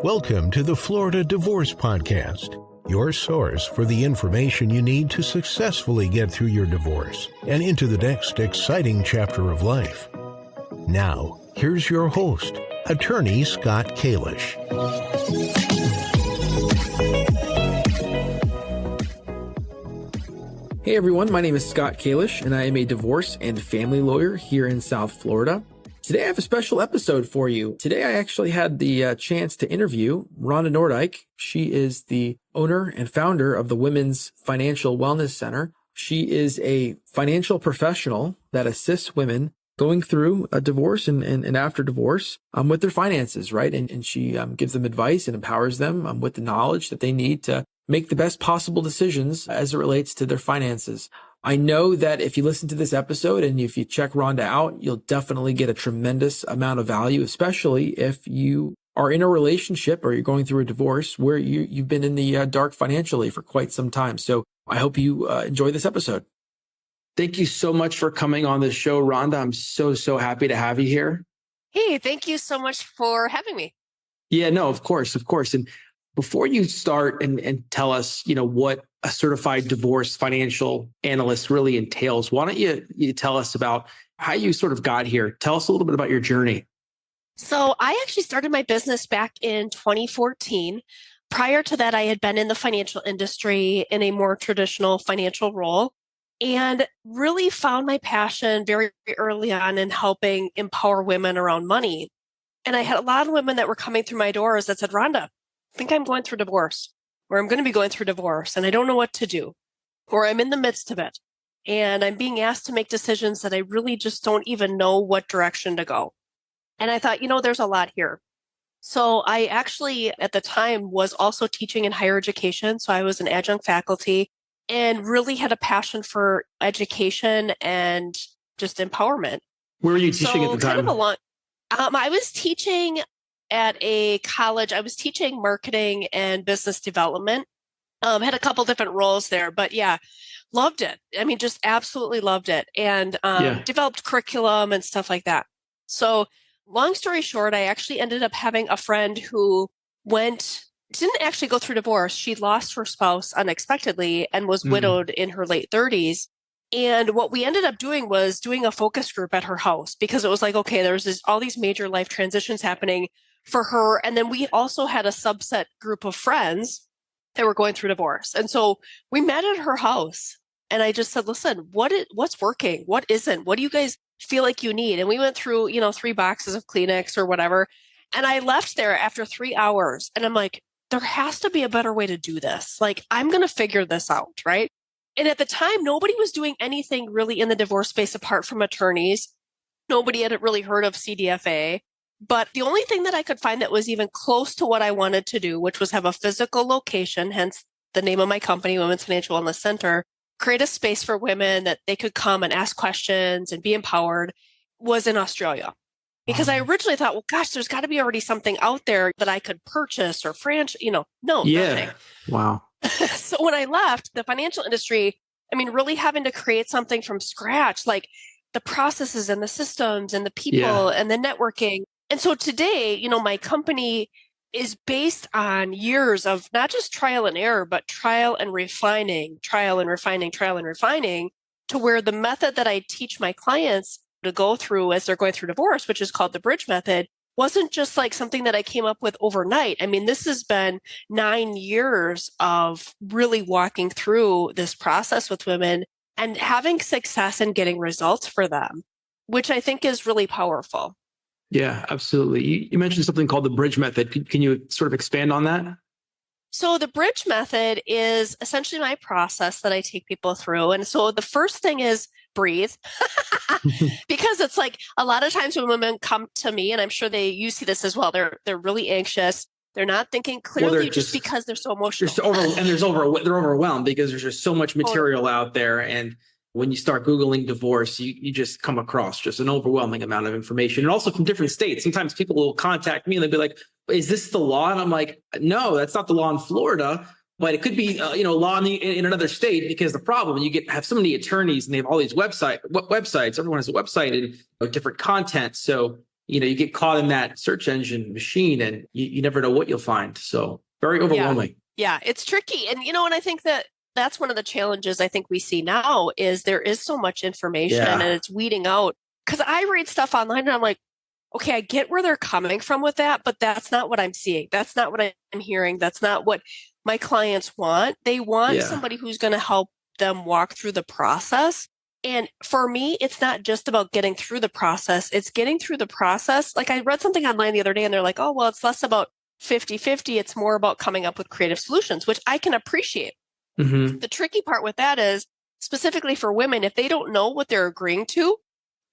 Welcome to the Florida Divorce Podcast, your source for the information you need to successfully get through your divorce and into the next exciting chapter of life. Now, here's your host, Attorney Scott Kalish. Hey everyone, my name is Scott Kalish, and I am a divorce and family lawyer here in South Florida. Today I have a special episode for you. Today I actually had the chance to interview Rhonda Noordyk. She is the owner and founder of the Women's Financial Wellness Center. She is a financial professional that assists women going through a divorce and after divorce with their finances, right? And she gives them advice and empowers them with the knowledge that they need to make the best possible decisions as it relates to their finances. I know that if you listen to this episode and if you check Rhonda out, you'll definitely get a tremendous amount of value, especially if you are in a relationship or you're going through a divorce where you've been in the dark financially for quite some time. So I hope you enjoy this episode. Thank you so much for coming on the show, Rhonda. I'm so happy to have you here. Hey, thank you so much for having me. Yeah, no, of course. And before you start and tell us, what a certified divorce financial analyst really entails, why don't you tell us about how you sort of got here? Tell us a little bit about your journey. So I actually started my business back in 2014. Prior to that, I had been in the financial industry in a more traditional financial role and really found my passion very early on in helping empower women around money. And I had a lot of women that were coming through my doors that said, Rhonda, I think I'm going through divorce, or I'm going to be going through divorce, and I don't know what to do, or I'm in the midst of it, and I'm being asked to make decisions that I really just don't even know what direction to go. And I thought, there's a lot here. So I actually, at the time, was also teaching in higher education. So I was an adjunct faculty and really had a passion for education and just empowerment. Where were you teaching at the time? I was teaching at a college. I was teaching marketing and business development. Had a couple different roles there, but yeah, loved it. I mean, just absolutely loved it, and developed curriculum and stuff like that. So long story short, I actually ended up having a friend who didn't actually go through divorce. She lost her spouse unexpectedly and was widowed in her late 30s. And what we ended up doing was doing a focus group at her house, because it was like, okay, there's all these major life transitions happening for her. And then we also had a subset group of friends that were going through divorce. And so we met at her house, and I just said, listen, what's working? What isn't? What do you guys feel like you need? And we went through, 3 boxes of Kleenex or whatever. And I left there after 3 hours, and I'm like, there has to be a better way to do this. Like, I'm going to figure this out. Right. And at the time, nobody was doing anything really in the divorce space apart from attorneys. Nobody had really heard of CDFA. But the only thing that I could find that was even close to what I wanted to do, which was have a physical location, hence the name of my company, Women's Financial Analyst Center, create a space for women that they could come and ask questions and be empowered, was in Australia. Because I originally thought, well, gosh, there's got to be already something out there that I could purchase or franchise, nothing. Wow. So when I left the financial industry, really having to create something from scratch, like the processes and the systems and the people and the networking. And so today, my company is based on years of not just trial and error, but trial and refining to where the method that I teach my clients to go through as they're going through divorce, which is called the bridge method, wasn't just like something that I came up with overnight. This has been 9 years of really walking through this process with women and having success and getting results for them, which I think is really powerful. Yeah, absolutely. You mentioned something called the bridge method. Can you sort of expand on that? So the bridge method is essentially my process that I take people through. And so the first thing is breathe, because it's like a lot of times when women come to me, and I'm sure you see this as well, they're really anxious. They're not thinking clearly just because they're so emotional. They're overwhelmed because there's just so much material out there. And when you start Googling divorce, you just come across just an overwhelming amount of information, and also from different states. Sometimes people will contact me and they'll be like, is this the law? And I'm like, no, that's not the law in Florida, but it could be, law in another state, because the problem, have so many attorneys and they have all these websites. Everyone has a website and different content. So you get caught in that search engine machine and you never know what you'll find. So very overwhelming. Yeah, it's tricky. And, and I think that that's one of the challenges I think we see now is there is so much information and it's weeding out. Because I read stuff online and I'm like, okay, I get where they're coming from with that, but that's not what I'm seeing. That's not what I'm hearing. That's not what my clients want. They want somebody who's going to help them walk through the process. And for me, it's not just about getting through the process. It's getting through the process. Like I read something online the other day and they're like, oh, well, it's less about 50-50. It's more about coming up with creative solutions, which I can appreciate. Mm-hmm. The tricky part with that is specifically for women, if they don't know what they're agreeing to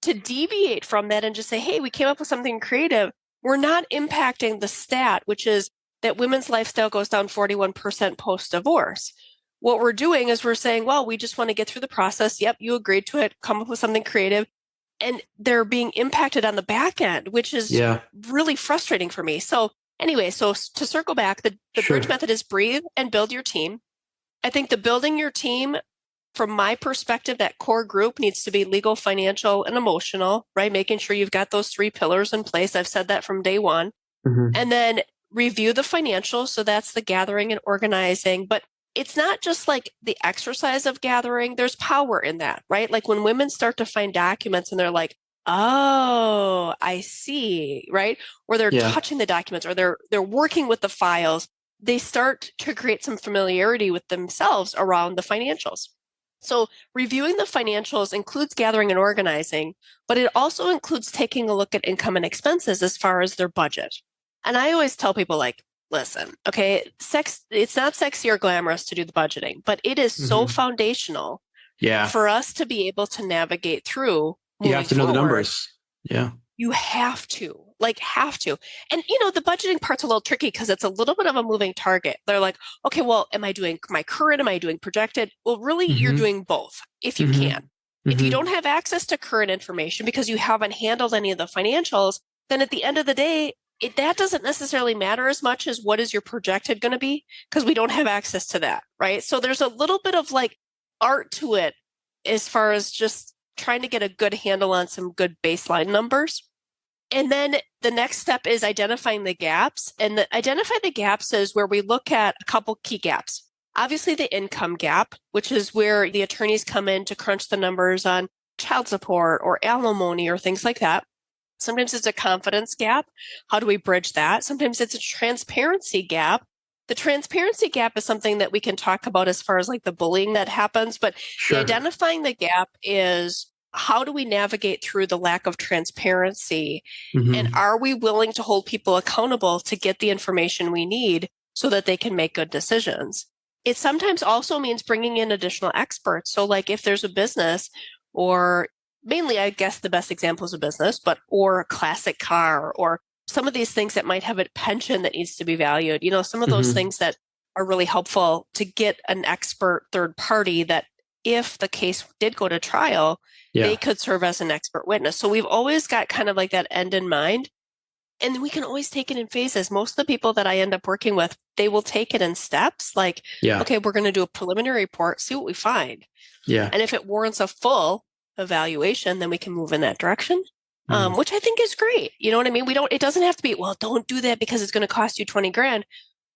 deviate from that and just say, hey, we came up with something creative, we're not impacting the stat, which is that women's lifestyle goes down 41% post-divorce. What we're doing is we're saying, well, we just want to get through the process. Yep, you agreed to it, come up with something creative. And they're being impacted on the back end, which is really frustrating for me. So anyway, so to circle back, the bridge method is breathe and build your team. I think the building your team, from my perspective, that core group needs to be legal, financial, and emotional, right? Making sure you've got those 3 pillars in place. I've said that from day one. Mm-hmm. And then review the financials. So that's the gathering and organizing. But it's not just like the exercise of gathering. There's power in that, right? Like when women start to find documents and they're like, oh, I see, right? Or they're touching the documents or they're working with the files. They start to create some familiarity with themselves around the financials. So reviewing the financials includes gathering and organizing, but it also includes taking a look at income and expenses as far as their budget. And I always tell people like, listen, okay, it's not sexy or glamorous to do the budgeting, but it is so foundational for us to be able to navigate through. You have to know the numbers. Yeah. You have to. And, the budgeting part's a little tricky because it's a little bit of a moving target. They're like, okay, well, am I doing my current? Am I doing projected? Well, really, you're doing both if you can. If you don't have access to current information because you haven't handled any of the financials, then at the end of the day, that doesn't necessarily matter as much as what is your projected going to be because we don't have access to that, right? So there's a little bit of like art to it as far as just trying to get a good handle on some good baseline numbers. And then the next step is identifying the gaps. And identify the gaps is where we look at a couple key gaps. Obviously, the income gap, which is where the attorneys come in to crunch the numbers on child support or alimony or things like that. Sometimes it's a confidence gap. How do we bridge that? Sometimes it's a transparency gap. The transparency gap is something that we can talk about as far as like the bullying that happens. But the identifying the gap is, how do we navigate through the lack of transparency? And are we willing to hold people accountable to get the information we need so that they can make good decisions? It sometimes also means bringing in additional experts. So like if there's a business, or mainly, I guess the best example is a business, or a classic car, or some of these things that might have a pension that needs to be valued, some of those things that are really helpful to get an expert third party that if the case did go to trial, they could serve as an expert witness. So we've always got kind of like that end in mind. And we can always take it in phases. Most of the people that I end up working with, they will take it in steps. Like, okay, we're going to do a preliminary report, see what we find. And if it warrants a full evaluation, then we can move in that direction, which I think is great. You know what I mean? It doesn't have to be, well, don't do that because it's going to cost you 20 grand.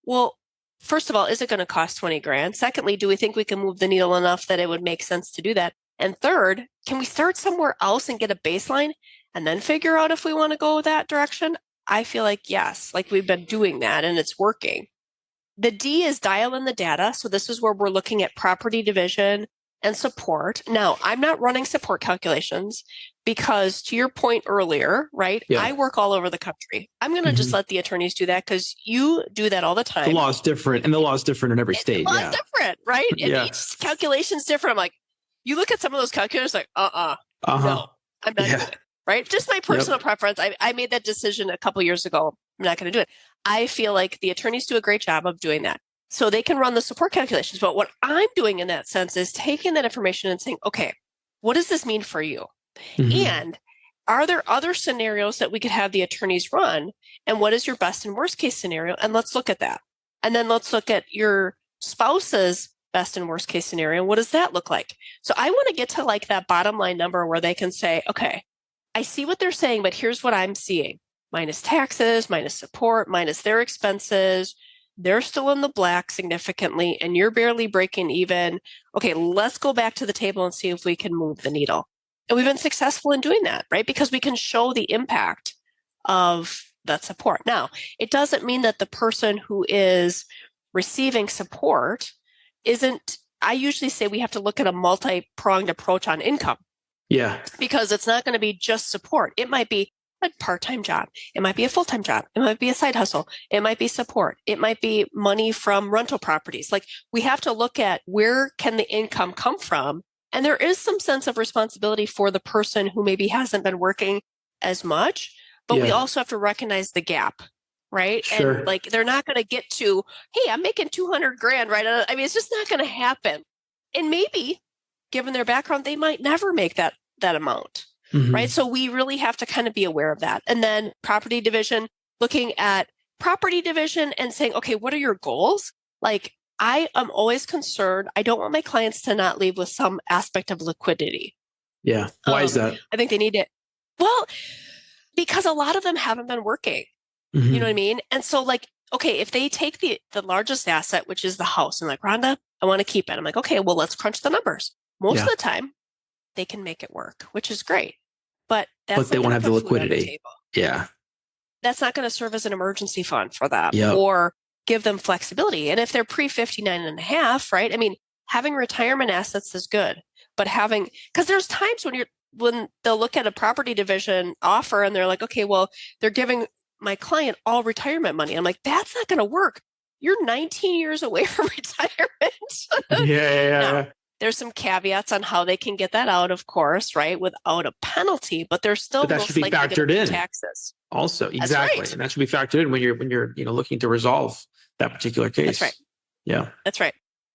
Well, first of all, is it going to cost 20 grand? Secondly, do we think we can move the needle enough that it would make sense to do that? And third, can we start somewhere else and get a baseline and then figure out if we want to go that direction? I feel like yes, like we've been doing that and it's working. The D is dial in the data. So this is where we're looking at property division and support. Now, I'm not running support calculations because to your point earlier, right? I work all over the country. I'm going to just let the attorneys do that because you do that all the time. The law is different and the law is different in every state. The law is different, right? And each calculation is different. I'm like, you look at some of those calculators like, no, I'm not doing it, right? Just my personal preference. I made that decision a couple years ago. I'm not going to do it. I feel like the attorneys do a great job of doing that. So they can run the support calculations. But what I'm doing in that sense is taking that information and saying, okay, what does this mean for you? And are there other scenarios that we could have the attorneys run? And what is your best and worst case scenario? And let's look at that. And then let's look at your spouse's best and worst case scenario. What does that look like? So I want to get to like that bottom line number where they can say, okay, I see what they're saying, but here's what I'm seeing. Minus taxes, minus support, minus their expenses. They're still in the black significantly, and you're barely breaking even. Okay, let's go back to the table and see if we can move the needle. And we've been successful in doing that, right? Because we can show the impact of that support. Now, it doesn't mean that the person who is receiving support isn't, I usually say we have to look at a multi-pronged approach on income. Yeah. Because it's not going to be just support. It might be a part-time job. It might be a full-time job. It might be a side hustle. It might be support. It might be money from rental properties. Like, we have to look at where can the income come from. And there is some sense of responsibility for the person who maybe hasn't been working as much, but we also have to recognize the gap, right? Sure. And like, they're not going to get to, hey, I'm making 200 grand, right? I mean, it's just not going to happen. And maybe given their background, they might never make that amount, right? So we really have to kind of be aware of that. And then property division, looking at property division and saying, okay, what are your goals? Like, I am always concerned. I don't want my clients to not leave with some aspect of liquidity. Yeah. Why is that? I think they need it. Well, because a lot of them haven't been working. You know what I mean? And so, like, okay, if they take the largest asset, which is the house, and like, Rhonda, I want to keep it. I'm like, okay, well, let's crunch the numbers. Most of the time, they can make it work, which is great. But they won't have the liquidity. Yeah. That's not going to serve as an emergency fund for them or give them flexibility. And if they're pre-59 and a half, right? I mean, having retirement assets is good, but because there's times when they'll look at a property division offer and they're like, okay, well, they're giving my client all retirement money. I'm like, that's not going to work. You're 19 years away from retirement. Yeah. There's some caveats on how they can get that out, of course, right, without a penalty, but they're still that should be factored in taxes. Also, exactly, right. And that should be factored in when you're looking to resolve that particular case. That's right. Yeah, that's right.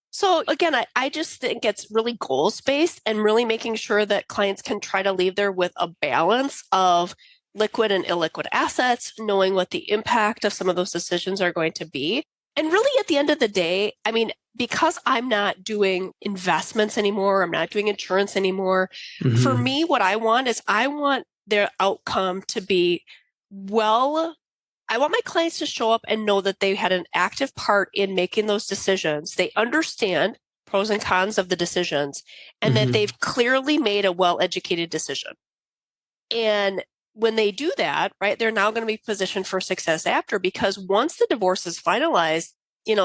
So again, I just think it's really goals based and really making sure that clients can try to leave there with a balance of liquid and illiquid assets, knowing what the impact of some of those decisions are going to be. And really, at the end of the day, I mean, because I'm not doing investments anymore, I'm not doing insurance anymore. For me, what I want is I want their outcome to be I want my clients to show up and know that they had an active part in making those decisions. They understand pros and cons of the decisions and that they've clearly made a well-educated decision. And when they do that, right, they're now going to be positioned for success after, because once the divorce is finalized,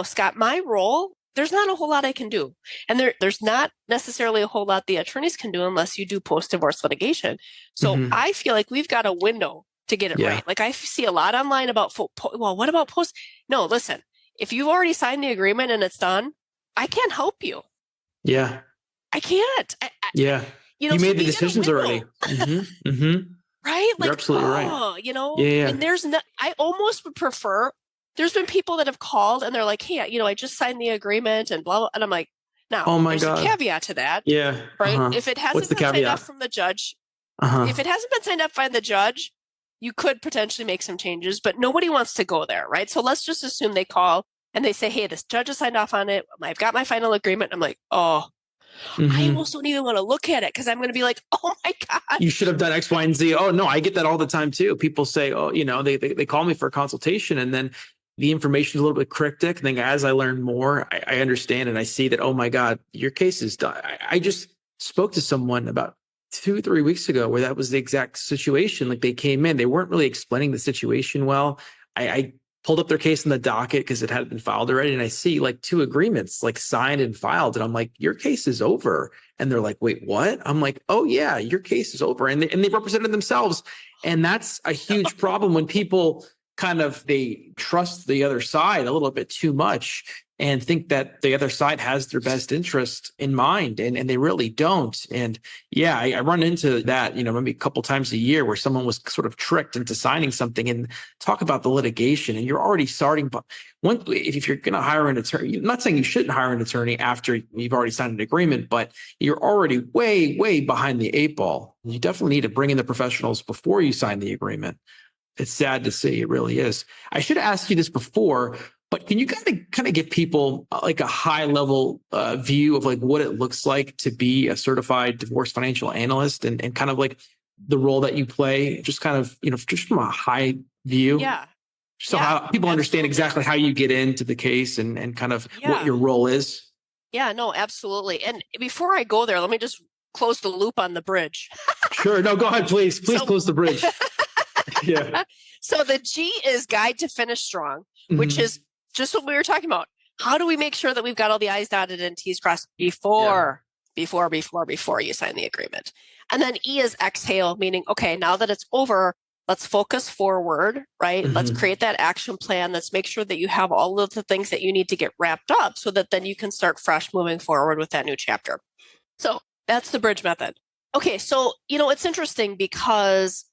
Scott, my role, there's not a whole lot I can do. And there's not necessarily a whole lot the attorneys can do unless you do post-divorce litigation. So I feel like we've got a window to get it right. Like, I see a lot online about, what about post? No, listen, if you've already signed the agreement and it's done, I can't help you. Yeah. I can't. You made the decisions already. Right? Like, you're absolutely right. And I almost would prefer, there's been people that have called and they're like, hey, I just signed the agreement and blah, blah. And I'm like, now, there's a caveat to that. Yeah. Right? If it hasn't been signed up from the judge, if it hasn't been signed up by the judge, you could potentially make some changes, but nobody wants to go there, right? So let's just assume they call and they say, hey, this judge has signed off on it. I've got my final agreement. I'm like, I almost don't even want to look at it because I'm going to be like, oh my God. You should have done X, Y, and Z. Oh, no, I get that all the time too. People say, they call me for a consultation and then the information is a little bit cryptic. And then as I learn more, I understand and I see that, oh my God, your case is done. I just spoke to someone about 2-3 weeks ago where that was the exact situation. Like, they came in, they weren't really explaining the situation well. I pulled up their case in the docket because it had been filed already. And I see like 2 agreements like signed and filed. And I'm like, your case is over. And they're like, wait, what? I'm like, oh yeah, your case is over. And they represented themselves. And that's a huge problem when people they trust the other side a little bit too much and think that the other side has their best interest in mind. And they really don't. And yeah, I run into that, maybe a couple times a year where someone was sort of tricked into signing something. And talk about the litigation. And you're already starting, but if you're going to hire an attorney, I'm not saying you shouldn't hire an attorney after you've already signed an agreement, but you're already way, way behind the 8 ball. You definitely need to bring in the professionals before you sign the agreement. It's sad to see. It really is. I should have asked you this before, but can you kind of give people like a high level view of like what it looks like to be a certified divorce financial analyst and kind of like the role that you play, just kind of, just from a high view? Yeah. So Yeah, how people understand absolutely. exactly how you get into the case and kind of what Yeah. your role is. Yeah, no, absolutely. And before I go there, let me just close the loop on the bridge. Sure. No, go ahead, please. Please So- close the bridge. Yeah. So the G is Guide to Finish Strong, which Mhm. is just what we were talking about. How do we make sure that we've got all the I's dotted and T's crossed before you sign the agreement? And then E is exhale, meaning, okay, now that it's over, let's focus forward, right? Let's Mhm. create that action plan. Let's make sure that you have all of the things that you need to get wrapped up so that then you can start fresh moving forward with that new chapter. So that's the bridge method. Okay, so, it's interesting because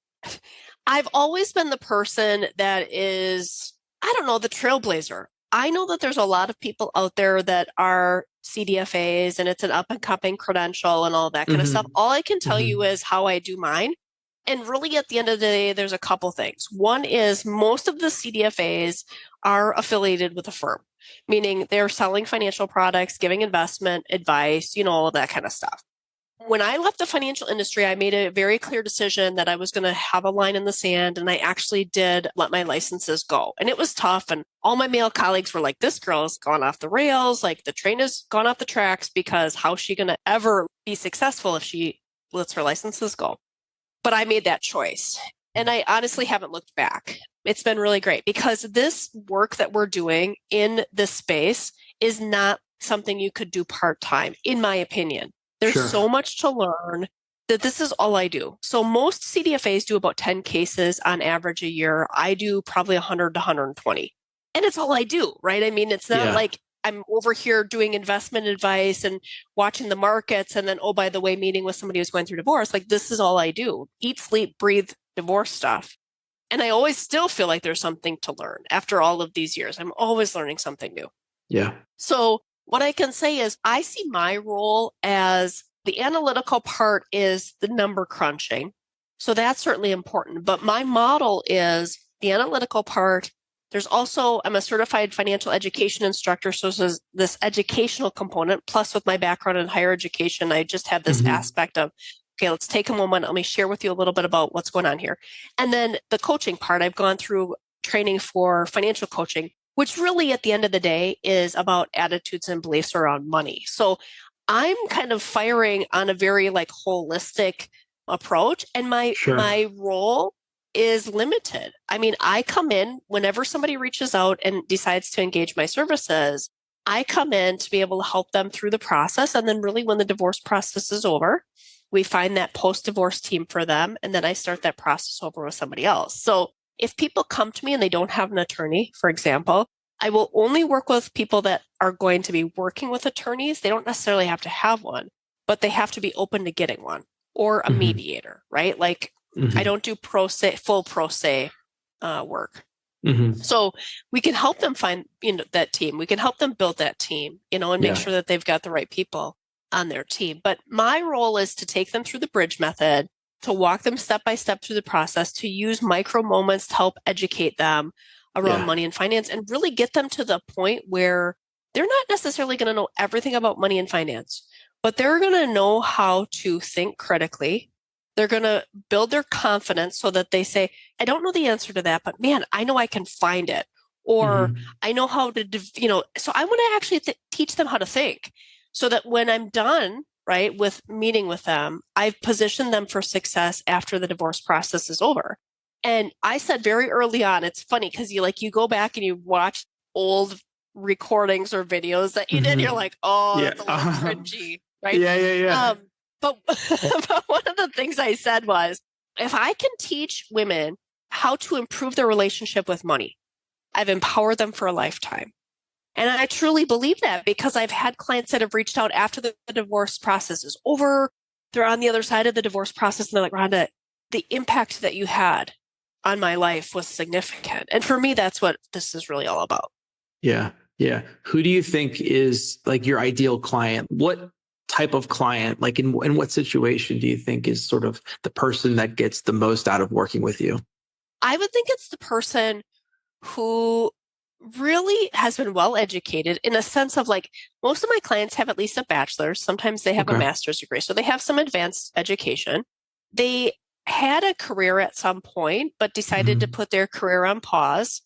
I've always been the person that is, I don't know, the trailblazer. I know that there's a lot of people out there that are CDFAs and it's an up and coming credential and all that kind of stuff. All I can tell you is how I do mine. And really at the end of the day, there's a couple things. One is most of the CDFAs are affiliated with a firm, meaning they're selling financial products, giving investment advice, all of that kind of stuff. When I left the financial industry, I made a very clear decision that I was going to have a line in the sand, and I actually did let my licenses go. And it was tough. And all my male colleagues were like, this girl's gone off the rails. Like the train has gone off the tracks because how's she going to ever be successful if she lets her licenses go? But I made that choice. And I honestly haven't looked back. It's been really great because this work that we're doing in this space is not something you could do part-time, in my opinion. There's so much to learn that this is all I do. So most CDFAs do about 10 cases on average a year. I do probably 100 to 120. And it's all I do, right? I mean, it's not like I'm over here doing investment advice and watching the markets and then, oh, by the way, meeting with somebody who's going through divorce. Like this is all I do. Eat, sleep, breathe, divorce stuff. And I always still feel like there's something to learn after all of these years. I'm always learning something new. Yeah. So what I can say is I see my role as the analytical part is the number crunching. So that's certainly important. But my model is the analytical part. There's also, I'm a certified financial education instructor. So this educational component, plus with my background in higher education, I just have this aspect of, okay, let's take a moment. Let me share with you a little bit about what's going on here. And then the coaching part, I've gone through training for financial coaching, which really at the end of the day is about attitudes and beliefs around money. So I'm kind of firing on a very holistic approach. And my role is limited. I mean, I come in whenever somebody reaches out and decides to engage my services, I come in to be able to help them through the process. And then really when the divorce process is over, we find that post-divorce team for them. And then I start that process over with somebody else. So if people come to me and they don't have an attorney, for example, I will only work with people that are going to be working with attorneys. They don't necessarily have to have one, but they have to be open to getting one or a mediator, right? I don't do full pro se work. So we can help them find that team. We can help them build that team, and make sure that they've got the right people on their team. But my role is to take them through the bridge method, to walk them step by step through the process, to use micro moments to help educate them around money and finance and really get them to the point where they're not necessarily going to know everything about money and finance, but they're going to know how to think critically. They're going to build their confidence so that they say, I don't know the answer to that, but man, I know I can find it. Or I know how to, so I want to actually teach them how to think so that when I'm done, right, with meeting with them, I've positioned them for success after the divorce process is over. And I said very early on, it's funny because you go back and you watch old recordings or videos that you did, you're like, oh, that's a little cringy, right? Yeah. But one of the things I said was, if I can teach women how to improve their relationship with money, I've empowered them for a lifetime. And I truly believe that because I've had clients that have reached out after the divorce process is over. They're on the other side of the divorce process and they're like, Rhonda, the impact that you had on my life was significant. And for me, that's what this is really all about. Yeah. Who do you think is your ideal client? What type of client, in what situation do you think is sort of the person that gets the most out of working with you? I would think it's the person who really has been well educated in a sense of most of my clients have at least a bachelor's. Sometimes they have a master's degree. So they have some advanced education. They had a career at some point, but decided to put their career on pause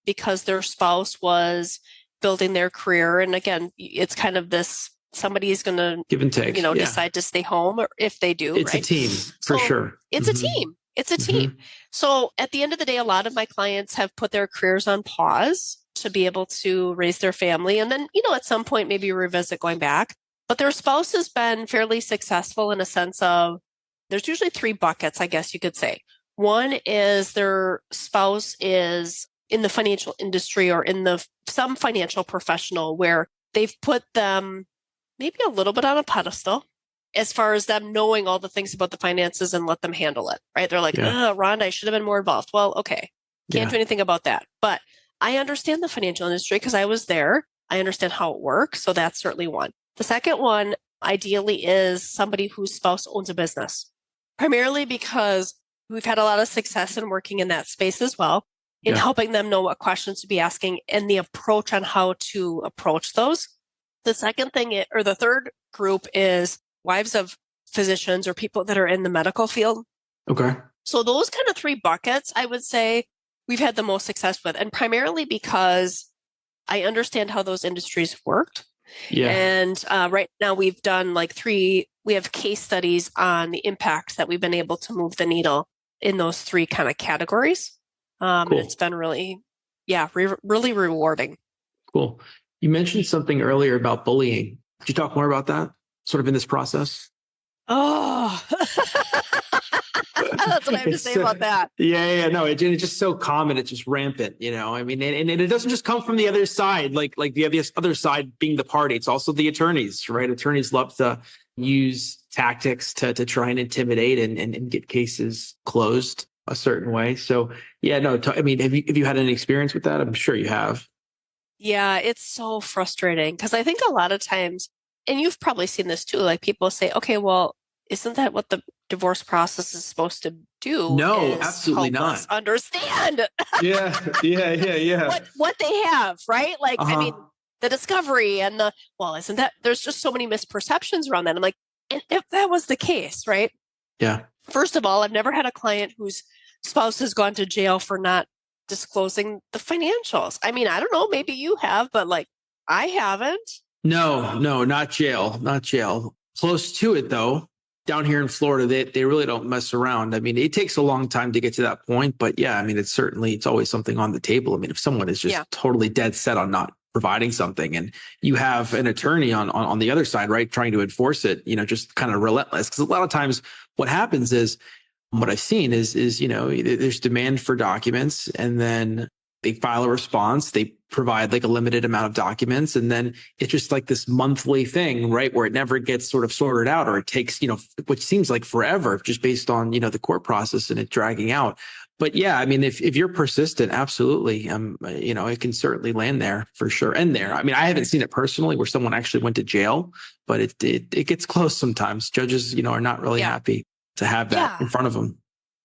because their spouse was building their career. And again, it's kind of this, somebody's going to, Give and take. decide to stay home, or if they do, It's right? a team for sure. It's a team. It's a team. So at the end of the day, a lot of my clients have put their careers on pause to be able to raise their family. And then, at some point, maybe revisit going back. But their spouse has been fairly successful in a sense of, there's usually 3 buckets, I guess you could say. One is their spouse is in the financial industry or in some financial professional where they've put them maybe a little bit on a pedestal as far as them knowing all the things about the finances and let them handle it, right? They're like, Rhonda, I should have been more involved. Well, okay, can't do anything about that. But I understand the financial industry because I was there. I understand how it works. So that's certainly one. The second one, ideally, is somebody whose spouse owns a business, primarily because we've had a lot of success in working in that space as well, in helping them know what questions to be asking and the approach on how to approach those. The second thing, or the third group, is wives of physicians or people that are in the medical field. Okay. So those kind of 3 buckets, I would say we've had the most success with, and primarily because I understand how those industries worked. Yeah. And right now we've done we have case studies on the impact that we've been able to move the needle in those 3 kind of categories. Cool. And it's been really, really rewarding. Cool. You mentioned something earlier about bullying. Could you talk more about that sort of in this process? Oh, that's what I have to say about that. Yeah. No, it's just so common. It's just rampant, I mean, and it doesn't just come from the other side, like the other side being the party. It's also the attorneys, right? Attorneys love to use tactics to try and intimidate and get cases closed a certain way. So I mean, have you had any experience with that? I'm sure you have. Yeah, it's so frustrating because I think a lot of times, and you've probably seen this too, like people say, okay, well, isn't that what the divorce process is supposed to do? No, absolutely not. Us understand. Yeah. What they have, right? Like, I mean, the discovery and isn't that, there's just so many misperceptions around that. I'm like, if that was the case, right? Yeah. First of all, I've never had a client whose spouse has gone to jail for not disclosing the financials. I mean, I don't know, maybe you have, but I haven't. No, not jail. Close to it though. Down here in Florida, they really don't mess around. I mean, it takes a long time to get to that point, but I mean, it's always something on the table. I mean, if someone is just totally dead set on not providing something and you have an attorney on the other side, right, trying to enforce it, just kind of relentless. Because a lot of times what happens is, what I've seen is there's demand for documents and then they file a response. They provide a limited amount of documents. And then it's just this monthly thing, right? Where it never gets sort of sorted out, or it takes, which seems like forever just based on, the court process and it dragging out. But I mean, if you're persistent, absolutely. It can certainly land there for sure. And there, I mean, I haven't seen it personally where someone actually went to jail, but it gets close sometimes. Judges, are not really happy to have that in front of them.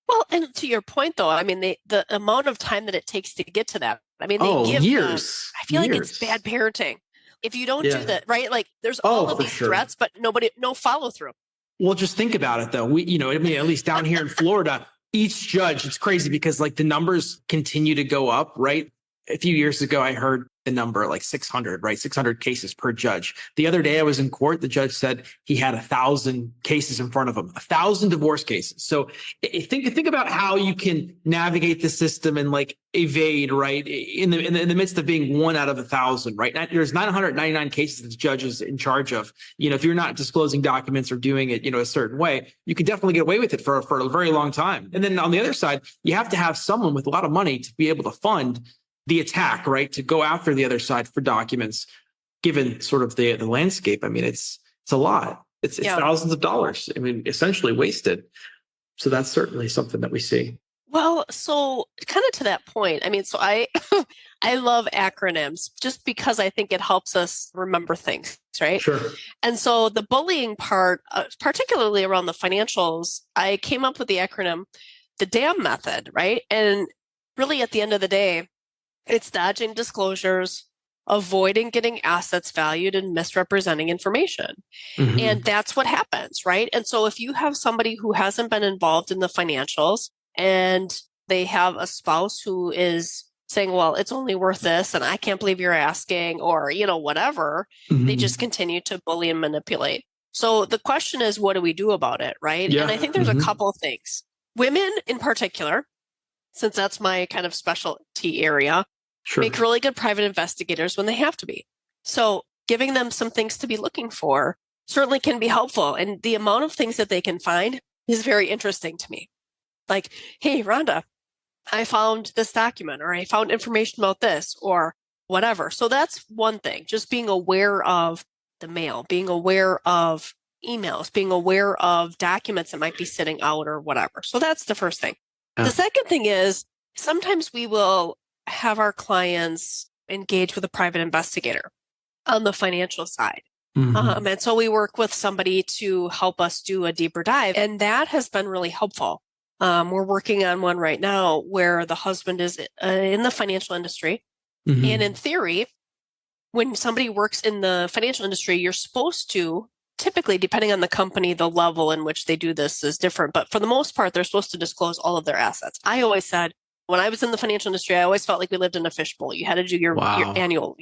Well, and to your point, though, I mean, the amount of time that it takes to get to that. I mean, they give years. I feel like it's bad parenting if you don't do that, right? Like, there's all of these threats, but no follow through. Well, just think about it, though. I mean, at least down here in Florida, each judge, it's crazy because the numbers continue to go up, right? A few years ago, I heard the number 600, right? 600 cases per judge. The other day I was in court, the judge said he had 1,000 cases in front of him, 1,000 divorce cases. So think about how you can navigate the system and evade, right? In the midst of being 1 out of 1,000, right? There's 999 cases that the judge is in charge of. If you're not disclosing documents or doing it, a certain way, you can definitely get away with it for a very long time. And then on the other side, you have to have someone with a lot of money to be able to fund the attack, right? To go after the other side for documents, given sort of the landscape. I mean, it's a lot. It's thousands of dollars. I mean, essentially wasted. So that's certainly something that we see. Well, so kind of to that point, I mean, so I love acronyms just because I think it helps us remember things, right? Sure. And so the bullying part, particularly around the financials, I came up with the acronym, the DAM method, right? And really at the end of the day, it's dodging disclosures, avoiding getting assets valued and misrepresenting information. Mm-hmm. And that's what happens, right? And so if you have somebody who hasn't been involved in the financials and they have a spouse who is saying, well, it's only worth this, and I can't believe you're asking, or, whatever, they just continue to bully and manipulate. So the question is, what do we do about it, right? Yeah. And I think there's a couple of things. Women in particular, since that's my kind of specialty area, Sure. make really good private investigators when they have to be. So giving them some things to be looking for certainly can be helpful. And the amount of things that they can find is very interesting to me. Like, hey, Rhonda, I found this document, or I found information about this, or whatever. So that's one thing, just being aware of the mail, being aware of emails, being aware of documents that might be sitting out or whatever. So that's the first thing. Yeah. The second thing is sometimes we will have our clients engage with a private investigator on the financial side. Mm-hmm. And so we work with somebody to help us do a deeper dive. And that has been really helpful. We're working on one right now where the husband is in the financial industry. Mm-hmm. And in theory, when somebody works in the financial industry, you're supposed to, typically, depending on the company, the level in which they do this is different. But for the most part, they're supposed to disclose all of their assets. I always said, when I was in the financial industry, I always felt like we lived in a fishbowl. You had to do your annual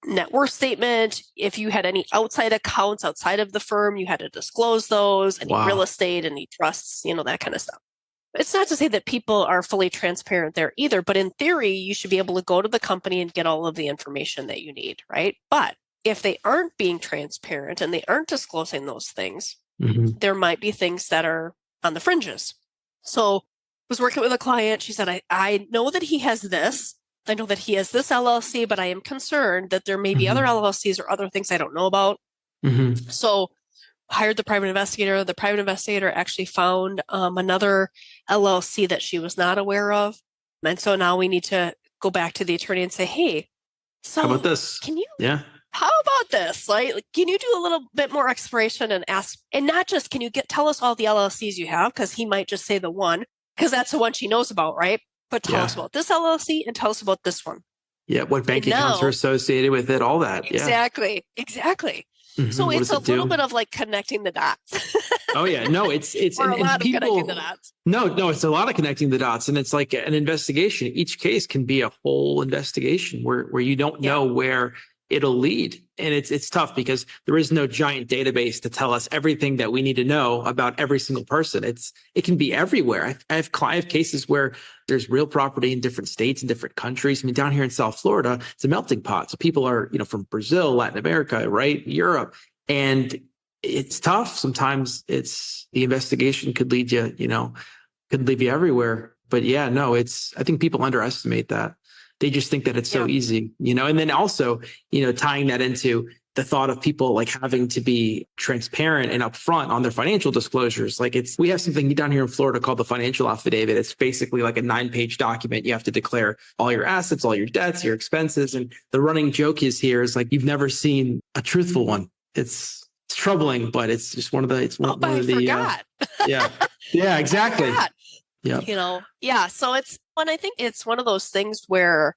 net worth statement. If you had any outside accounts outside of the firm, you had to disclose those, any real estate, any trusts, that kind of stuff. It's not to say that people are fully transparent there either, but in theory, you should be able to go to the company and get all of the information that you need, right? But if they aren't being transparent and they aren't disclosing those things, there might be things that are on the fringes. So I was working with a client. She said, I know that he has this. I know that he has this LLC, but I am concerned that there may be other LLCs or other things I don't know about. So hired the private investigator. The private investigator actually found another LLC that she was not aware of. And so now we need to go back to the attorney and say, hey, so how about this? How about this? Like, can you do a little bit more exploration and ask, and not just, can you tell us all the LLCs you have? Because he might just say the one, because that's the one she knows about, right? But tell us about this LLC and tell us about this one. Yeah, what bank accounts are associated with it, all that. Exactly. So it's a little bit of like connecting the dots. Oh yeah, no, it's or a lot of connecting the dots. No, it's a lot of connecting the dots, and it's like an investigation. Each case can be a whole investigation where you don't know where it'll lead. And it's tough because there is no giant database to tell us everything that we need to know about every single person. It can be everywhere. I have cases where there's real property in different states and different countries. I mean, down here in South Florida, it's a melting pot. So people are, from Brazil, Latin America, right? Europe. And it's tough. Sometimes the investigation could lead you, could leave you everywhere. But yeah, no, I think people underestimate that. They just think that it's so easy, and then also, tying that into the thought of people like having to be transparent and upfront on their financial disclosures. Like we have something down here in Florida called the financial affidavit. It's basically like a 9-page document. You have to declare all your assets, all your debts, your expenses. And the running joke is like, you've never seen a truthful one. It's troubling, but it's just one of the, forgot. Yeah, exactly. Yeah. So and I think it's one of those things where,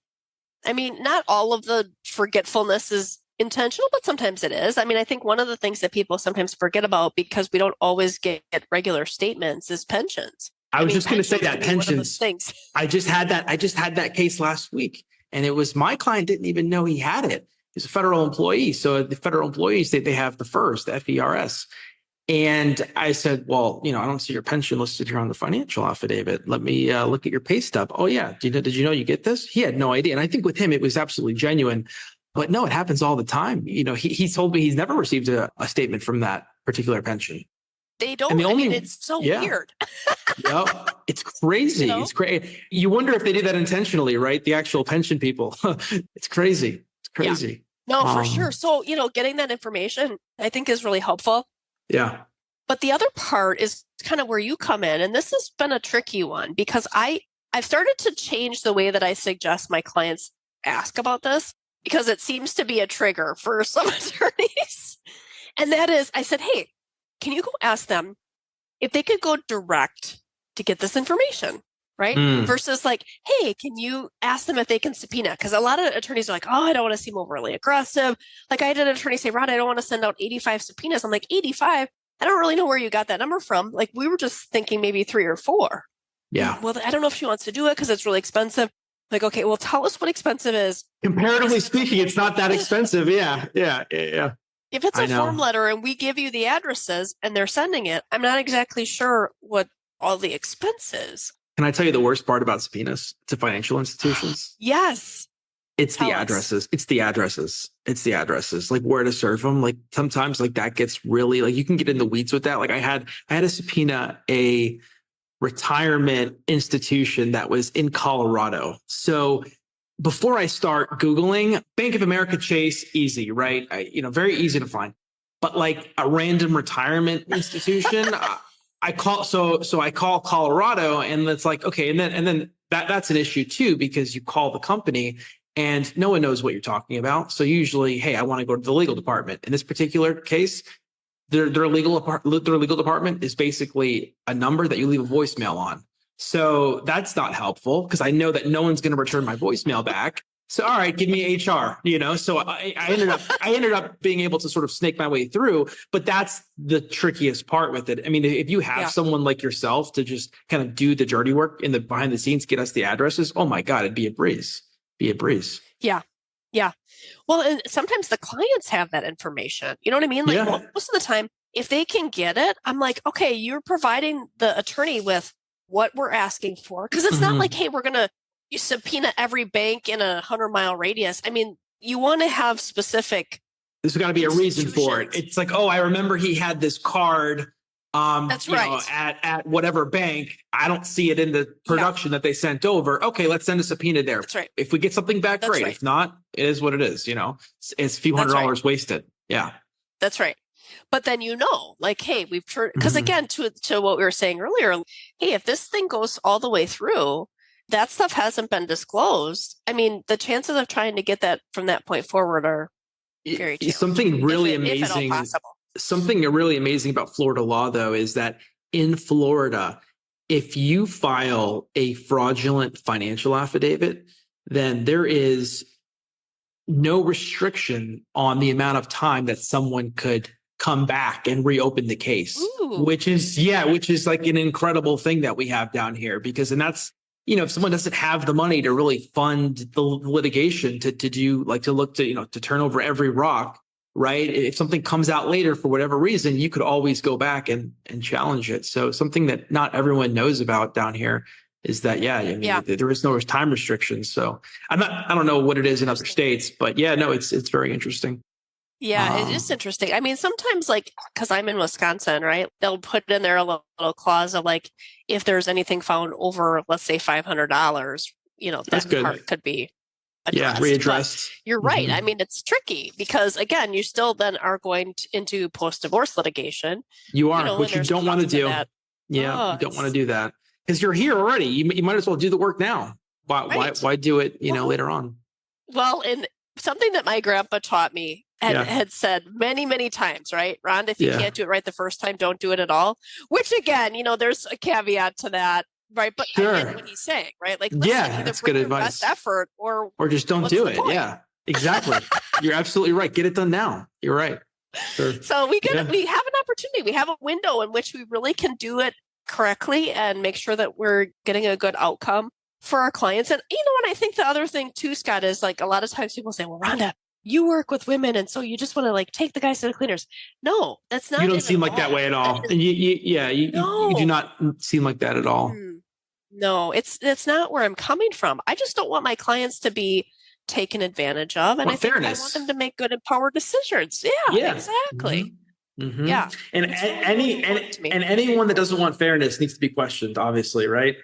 not all of the forgetfulness is intentional, but sometimes it is. I think one of the things that people sometimes forget about because we don't always get regular statements is pensions. I was just going to say that pensions. Things. I just had that case last week, and it was my client didn't even know he had it. He's a federal employee. So the federal employees, they have the FERS, the FERS. And I said, well, I don't see your pension listed here on the financial affidavit. Let me look at your pay stub. Oh, yeah. Did you know you get this? He had no idea. And I think with him, it was absolutely genuine. But no, it happens all the time. He told me he's never received a statement from that particular pension. They don't. And it's so weird. It's crazy. It's crazy. You wonder if they do that intentionally, right? The actual pension people. It's crazy. It's crazy. Yeah. No, for sure. So, getting that information, I think is really helpful. Yeah. But the other part is kind of where you come in. And this has been a tricky one because I've started to change the way that I suggest my clients ask about this because it seems to be a trigger for some attorneys. And that is, I said, hey, can you go ask them if they could go direct to get this information? right? Versus like, hey, can you ask them if they can subpoena? Because a lot of attorneys are like, oh, I don't want to seem overly aggressive. Like I had an attorney say, Rhonda, I don't want to send out 85 subpoenas. I'm like, 85? I don't really know where you got that number from. Like we were just thinking maybe 3 or 4. Yeah. Well, I don't know if she wants to do it because it's really expensive. Like, okay, well, tell us what expensive is. Comparatively speaking, it's not that expensive. Yeah. If it's a form letter and we give you the addresses and they're sending it, I'm not exactly sure what all the expense is. Can I tell you the worst part about subpoenas to financial institutions? Yes. It's the addresses. It's the addresses. Like where to serve them. Like sometimes like that gets really like you can get in the weeds with that. Like I had a subpoena a retirement institution that was in Colorado. So before I start Googling Bank of America Chase, easy, right? Very easy to find. But like a random retirement institution, I call Colorado, and it's like, okay, and then that's an issue too, because you call the company and no one knows what you're talking about. So usually, hey, I want to go to the legal department. In this particular case, their legal department is basically a number that you leave a voicemail on. So that's not helpful because I know that no one's going to return my voicemail back. So, all right, give me HR, so I ended up being able to sort of snake my way through, but that's the trickiest part with it. I mean, if you have someone like yourself to just kind of do the dirty work in the behind the scenes, get us the addresses. Oh my God, it'd be a breeze. Yeah. Yeah. Well, and sometimes the clients have that information. You know what I mean? Like most of the time, if they can get it, I'm like, okay, you're providing the attorney with what we're asking for. Because it's not like, hey, we're going to subpoena every bank in a 100-mile radius. I mean, you want to have specific. There's got to be a reason for it. It's like, oh, I remember he had this card. That's right. At whatever bank. I don't see it in the production that they sent over. Okay, let's send a subpoena there. That's right. If we get something back, great. Right. If not, it is what it is. It's a few $100 wasted. Yeah. That's right. But then like, hey, we've turned because again, to what we were saying earlier, hey, if this thing goes all the way through, that stuff hasn't been disclosed. I mean, the chances of trying to get that from that point forward are very challenging. Something really amazing. If at all possible. Something really amazing about Florida law, though, is that in Florida, if you file a fraudulent financial affidavit, then there is no restriction on the amount of time that someone could come back and reopen the case, which is like an incredible thing that we have down here and that's, if someone doesn't have the money to really fund the litigation to turn over every rock, right? If something comes out later for whatever reason, you could always go back and challenge it. So something that not everyone knows about down here is that, there is no time restrictions. So I don't know what it is in other states, but it's very interesting. Yeah, it is interesting. I mean, sometimes because I'm in Wisconsin, right? They'll put in there a little clause of like, if there's anything found over, let's say $500, that part could be addressed. Readdressed. But you're right. I mean, it's tricky because again, you still then are going into post-divorce litigation. You are, which you don't want to do. Yeah, you don't want to do that because you're here already. You might as well do the work now. Why do it, later on? Well, and something that my grandpa taught me had said many, many times, right? Rhonda, if you can't do it right the first time, don't do it at all. Which again, there's a caveat to that, right? But I get what he's saying, right? Like, listen, that's good advice. Best effort or just don't do it. Yeah, exactly. You're absolutely right. Get it done now. You're right. Sure. So we have an opportunity. We have a window in which we really can do it correctly and make sure that we're getting a good outcome for our clients. And and I think the other thing too, Scott, is like a lot of times people say, well, Rhonda, you work with women, and so you just want to take the guys to the cleaners. No, that's not. You don't seem like that way at all. And you do not seem like that at all. No, it's not where I'm coming from. I just don't want my clients to be taken advantage of, and I think I want them to make good, empowered decisions. Yeah, exactly. Mm-hmm. Yeah, and anyone that doesn't want fairness needs to be questioned. Obviously, right?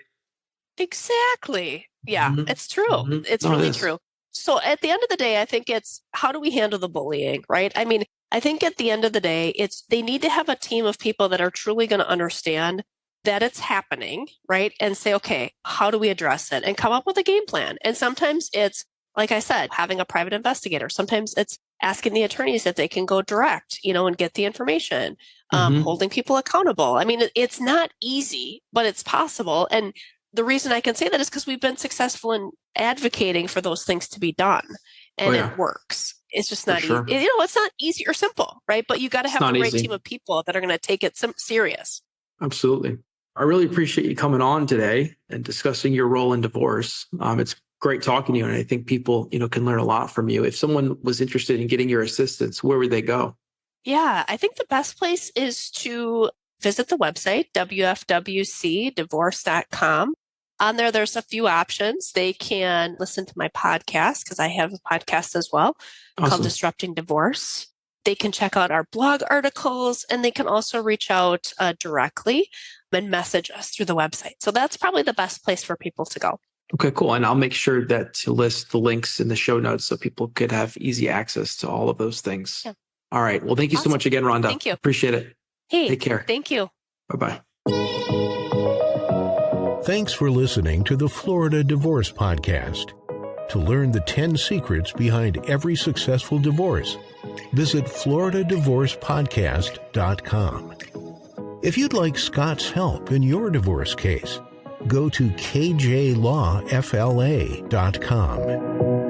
Exactly. Yeah, it's true. It's really true. So at the end of the day, I think it's how do we handle the bullying, right? I mean, I think at the end of the day, they need to have a team of people that are truly going to understand that it's happening, right? And say, okay, how do we address it? And come up with a game plan. And sometimes it's, like I said, having a private investigator. Sometimes it's asking the attorneys if they can go direct, and get the information, holding people accountable. I mean, it's not easy, but it's possible. And the reason I can say that is because we've been successful in advocating for those things to be done, and it works. It's just not easy. It's not easy or simple, right? But you got to have the right team of people that are going to take it serious. Absolutely. I really appreciate you coming on today and discussing your role in divorce. It's great talking to you, and I think people, can learn a lot from you. If someone was interested in getting your assistance, where would they go? Yeah, I think the best place is to visit the website, wfwcdivorce.com. On there, there's a few options. They can listen to my podcast, because I have a podcast as well, called Disrupting Divorce. They can check out our blog articles, and they can also reach out directly and message us through the website. So that's probably the best place for people to go. Okay, cool. And I'll make sure to list the links in the show notes so people could have easy access to all of those things. Yeah. All right. Well, thank you so much again, Rhonda. Thank you. Appreciate it. Hey, take care. Thank you. Bye-bye. Thanks for listening to the Florida Divorce Podcast. To learn the 10 secrets behind every successful divorce, visit floridadivorcepodcast.com. If you'd like Scott's help in your divorce case, go to kjlawfla.com.